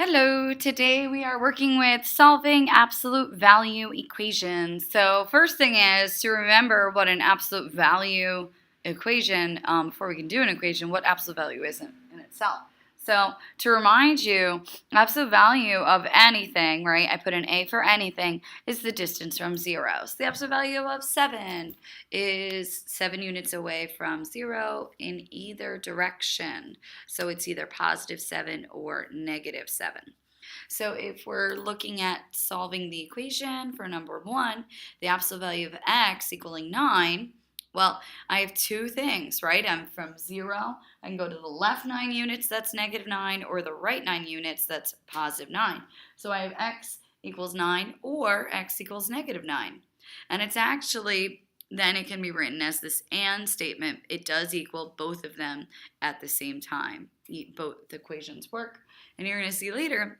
Hello, today we are working with solving absolute value equations. So first thing is to remember what an absolute value equation, before we can do an equation, what absolute value is in itself. So to remind you, absolute value of anything, right, I put an A for anything, is the distance from 0. So the absolute value of 7 is 7 units away from 0 in either direction. So it's either positive 7 or negative 7. So if we're looking at solving the equation for number 1, the absolute value of x equaling 9, well, I have two things, right? I'm from 0, I can go to the left 9 units, that's negative 9, or the right 9 units, that's positive 9. So I have x equals 9 or x equals negative 9. And it's actually, then it can be written as this and statement. It does equal both of them at the same time. Both equations work. And you're going to see later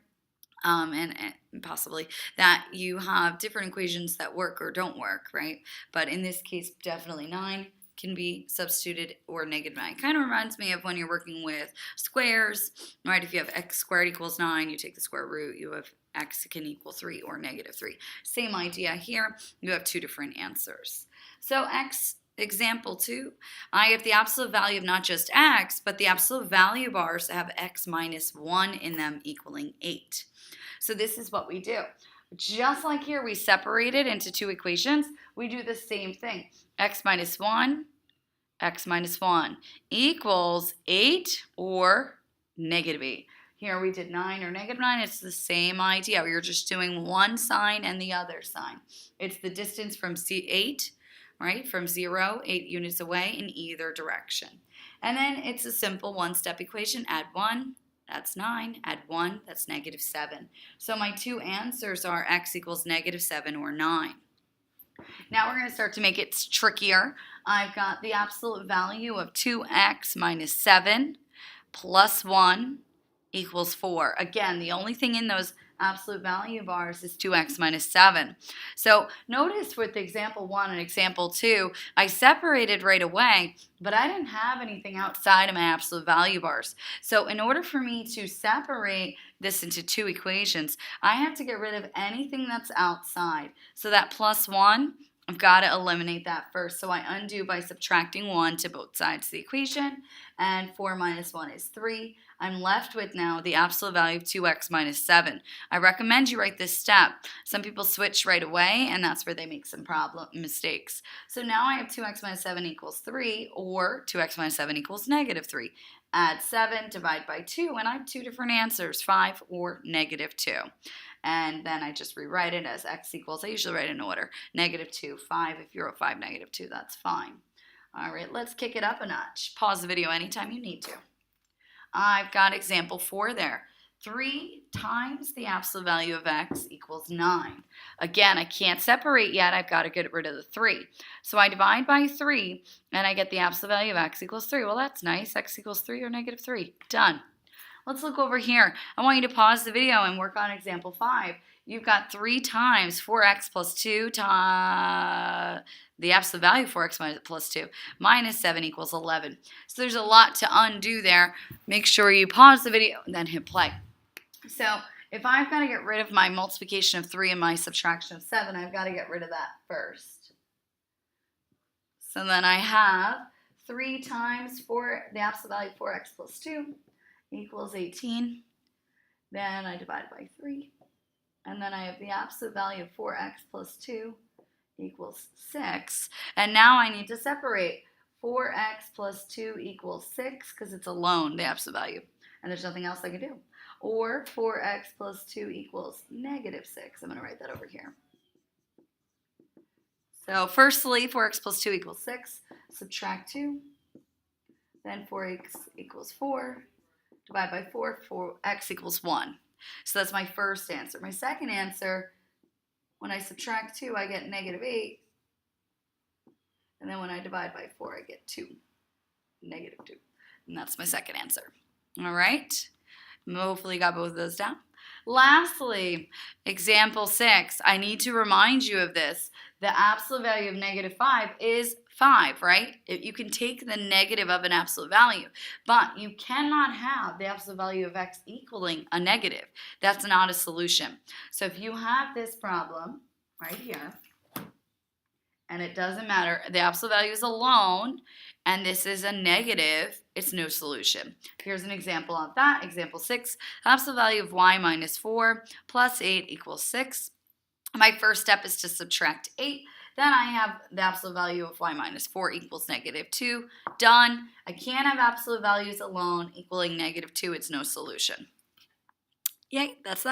and possibly that you have different equations that work or don't work, right? But in this case, definitely 9 can be substituted, or negative 9. Kind of reminds me of when you're working with squares, right? If you have x squared equals 9, you take the square root, you have x can equal 3 or negative 3. Same idea here, you have two different answers. So example 2, I have the absolute value of not just x, but the absolute value bars that have x minus 1 in them equaling 8. So this is what we do. Just like here, we separate it into two equations. We do the same thing. X minus 1 equals 8 or negative 8. Here we did 9 or negative 9. It's the same idea. We are just doing one sign and the other sign. It's the distance from 8, right? From 0, 8 units away in either direction. And then it's a simple one-step equation. Add 1. That's 9. Add 1, that's negative 7. So my two answers are x equals negative 7 or 9. Now we're going to start to make it trickier. I've got the absolute value of 2x minus 7 plus 1 equals 4. Again, the only thing in those absolute value bars is 2x minus 7. So notice with example 1 and example 2, I separated right away, but I didn't have anything outside of my absolute value bars. So in order for me to separate this into two equations, I have to get rid of anything that's outside. So that plus 1, I've got to eliminate that first. So I undo by subtracting 1 to both sides of the equation, and 4 minus 1 is 3. I'm left with now the absolute value of 2x minus 7. I recommend you write this step. Some people switch right away, and that's where they make some mistakes. So now I have 2x minus 7 equals 3, or 2x minus 7 equals negative 3. Add 7, divide by 2, and I have two different answers, 5 or negative 2. And then I just rewrite it as x equals, I usually write in order, negative 2, 5. If you wrote 5, negative 2, that's fine. All right, let's kick it up a notch. Pause the video anytime you need to. I've got example 4 there. 3 times the absolute value of x equals 9. Again, I can't separate yet. I've got to get rid of the 3. So I divide by 3, and I get the absolute value of x equals 3. Well, that's nice. X equals 3 or negative 3. Done. Let's look over here. I want you to pause the video and work on example 5. You've got 3 times 4x plus 2 times the absolute value of 4x plus 2 minus 7 equals 11. So there's a lot to undo there. Make sure you pause the video and then hit play. So if I've got to get rid of my multiplication of 3 and my subtraction of 7, I've got to get rid of that first. So then I have 3 times the absolute value of 4x plus 2 equals 18. Then I divide by 3. And then I have the absolute value of 4x plus 2 equals 6. And now I need to separate. 4x plus 2 equals 6 because it's alone, the absolute value. And there's nothing else I can do. Or 4x plus 2 equals negative 6. I'm going to write that over here. So firstly, 4x plus 2 equals 6. Subtract 2. Then 4x equals 4. Divide by 4, 4x equals 1. So that's my first answer. My second answer, when I subtract 2, I get negative 8. And then when I divide by 4, I get 2, negative 2. And that's my second answer. All right? Hopefully you got both of those down. Lastly, example 6. I need to remind you of this. The absolute value of negative 5 is 5, right? You can take the negative of an absolute value, but you cannot have the absolute value of x equaling a negative. That's not a solution. So if you have this problem right here, and it doesn't matter, the absolute value is alone, and this is a negative, it's no solution. Here's an example of that. Example 6, absolute value of y minus 4 plus 8 equals 6. My first step is to subtract 8. Then I have the absolute value of y minus 4 equals negative 2. Done. I can't have absolute values alone equaling negative 2. It's no solution. Yay, that's that.